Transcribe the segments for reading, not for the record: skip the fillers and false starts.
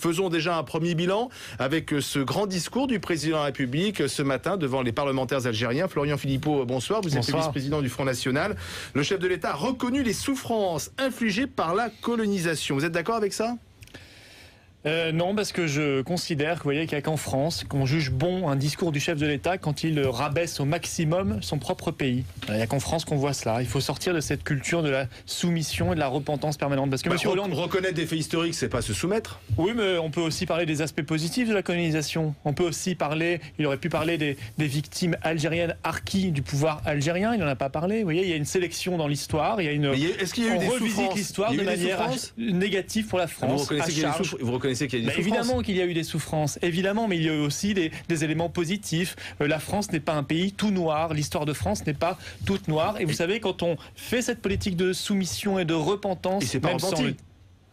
Faisons déjà un premier bilan avec ce grand discours du président de la République ce matin devant les parlementaires algériens. Florian Philippot, bonsoir. Vous êtes le vice-président du Front National. Le chef de l'État a reconnu les souffrances infligées par la colonisation. Vous êtes d'accord avec ça ? Non, parce que je considère que, vous voyez, qu'il n'y a qu'en France qu'on juge bon un discours du chef de l'État quand il rabaisse au maximum son propre pays. Il n'y a qu'en France qu'on voit cela. Il faut sortir de cette culture de la soumission et de la repentance permanente. Parce que Monsieur Hollande... Reconnaître des faits historiques, c'est pas se soumettre. Oui, mais on peut aussi parler des aspects positifs de la colonisation. On peut aussi parler, il aurait pu parler des victimes algériennes harkies du pouvoir algérien. Il n'en a pas parlé. Vous voyez, il y a une sélection dans l'histoire. Est-ce qu'il y a eu des souffrances ? On revisite l'histoire de manière négative pour la France. Vous reconnaissez qu'il y a des souffrances ? Évidemment qu'il y a eu des souffrances, évidemment, mais il y a eu aussi des éléments positifs. La France n'est pas un pays tout noir, l'histoire de France n'est pas toute noire. Et vous savez, quand on fait cette politique de soumission et de repentance... Il s'est pas repenti.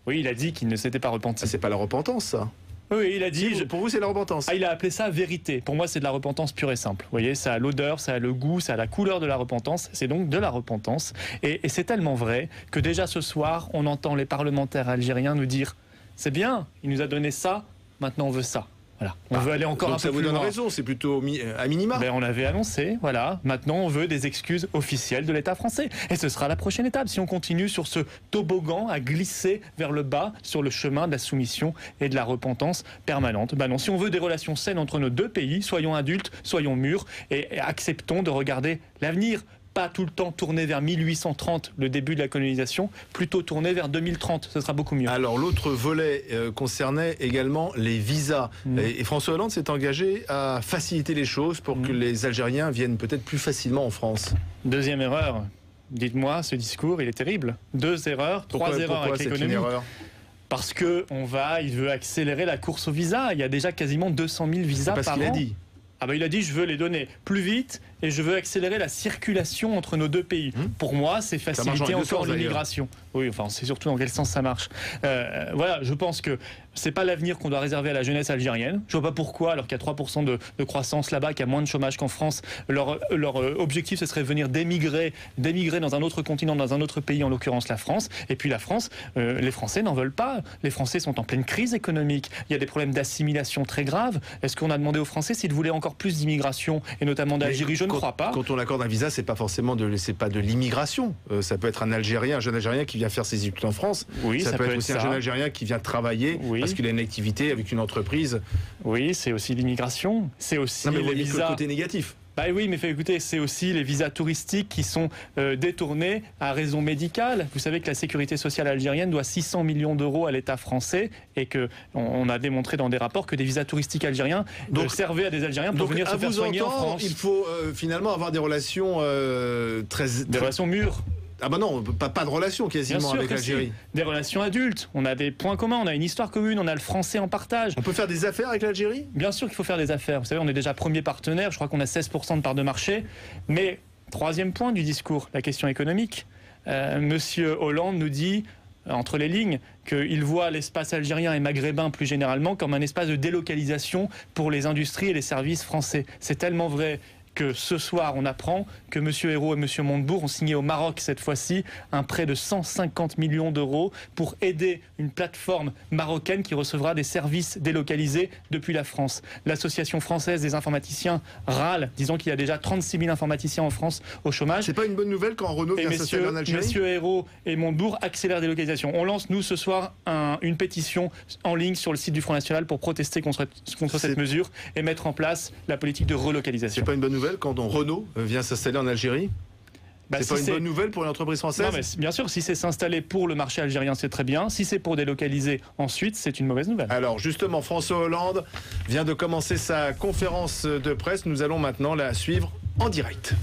Oui, il a dit qu'il ne s'était pas repenti. C'est pas la repentance, ça. Oui, il a dit... Pour vous, c'est la repentance. Il a appelé ça vérité. Pour moi, c'est de la repentance pure et simple. Vous voyez, ça a l'odeur, ça a le goût, ça a la couleur de la repentance. C'est donc de la repentance. Et c'est tellement vrai que déjà ce soir, on entend les parlementaires algériens nous dire... C'est bien, il nous a donné ça, maintenant on veut ça. Voilà. On veut aller encore un peu plus loin. Ça vous donne raison, c'est plutôt à minima. On l'avait annoncé, voilà. Maintenant on veut des excuses officielles de l'État français. Et ce sera la prochaine étape, si on continue sur ce toboggan à glisser vers le bas, sur le chemin de la soumission et de la repentance permanente. Non, si on veut des relations saines entre nos deux pays, soyons adultes, soyons mûrs et acceptons de regarder l'avenir. Pas tout le temps tourné vers 1830, le début de la colonisation, plutôt tourné vers 2030, ce sera beaucoup mieux. Alors l'autre volet concernait également les visas. Et François Hollande s'est engagé à faciliter les choses pour que les Algériens viennent peut-être plus facilement en France. Deuxième erreur. Dites-moi, ce discours, il est terrible. 2 erreurs, 3 erreurs avec l'économie. Parce que il veut accélérer la course aux visas. Il y a déjà quasiment 200 000 visas par an. C'est parce qu'il a dit. Il a dit je veux les donner plus vite et je veux accélérer la circulation entre nos deux pays. Pour moi, c'est faciliter encore l'immigration. Oui, enfin, c'est surtout dans quel sens ça marche. Voilà, je pense que c'est pas l'avenir qu'on doit réserver à la jeunesse algérienne. Je vois pas pourquoi, alors qu'il y a 3% de croissance là-bas, qu'il y a moins de chômage qu'en France, leur objectif, ce serait de venir d'émigrer dans un autre continent, dans un autre pays, en l'occurrence la France. Et puis la France, les Français n'en veulent pas. Les Français sont en pleine crise économique. Il y a des problèmes d'assimilation très graves. Est-ce qu'on a demandé aux Français s'ils voulaient encore plus d'immigration, et notamment d'Algérie? Je ne crois pas. Quand on accorde un visa, c'est pas forcément de l'immigration. Ça peut être un jeune Algérien qui vient faire ses études en France. Oui, ça peut être aussi un jeune Algérien qui vient travailler parce qu'il a une activité avec une entreprise. Oui, c'est aussi l'immigration. C'est aussi les visas. Le côté négatif. Oui, mais écoutez, c'est aussi les visas touristiques qui sont détournés à raison médicale. Vous savez que la sécurité sociale algérienne doit 600 millions d'euros à l'État français et qu'on a démontré dans des rapports que des visas touristiques algériens servaient à des Algériens pour venir se faire soigner en France. Il faut finalement avoir des relations des relations mûres. Ah non, pas de relation quasiment avec l'Algérie. Des relations adultes, on a des points communs, on a une histoire commune, on a le français en partage. On peut faire des affaires avec l'Algérie ? Bien sûr qu'il faut faire des affaires. Vous savez, on est déjà premier partenaire, je crois qu'on a 16% de part de marché. Mais, troisième point du discours, la question économique. Monsieur Hollande nous dit, entre les lignes, qu'il voit l'espace algérien et maghrébin plus généralement comme un espace de délocalisation pour les industries et les services français. C'est tellement vrai que ce soir, on apprend que M. Ayrault et M. Montebourg ont signé au Maroc, cette fois-ci, un prêt de 150 millions d'euros pour aider une plateforme marocaine qui recevra des services délocalisés depuis la France. L'Association française des informaticiens râle, disant qu'il y a déjà 36 000 informaticiens en France au chômage. C'est pas une bonne nouvelle quand Renault vient s'installer en Algérie ? M. Ayrault et Montebourg accélèrent la délocalisation. On lance, nous, ce soir, une pétition en ligne sur le site du Front National pour protester contre cette mesure et mettre en place la politique de relocalisation. C'est pas une bonne nouvelle quand Renault vient s'installer en Algérie ? C'est pas une bonne nouvelle pour une entreprise française ? Non, mais bien sûr, si c'est s'installer pour le marché algérien, c'est très bien. Si c'est pour délocaliser ensuite, c'est une mauvaise nouvelle. Alors justement, François Hollande vient de commencer sa conférence de presse. Nous allons maintenant la suivre en direct.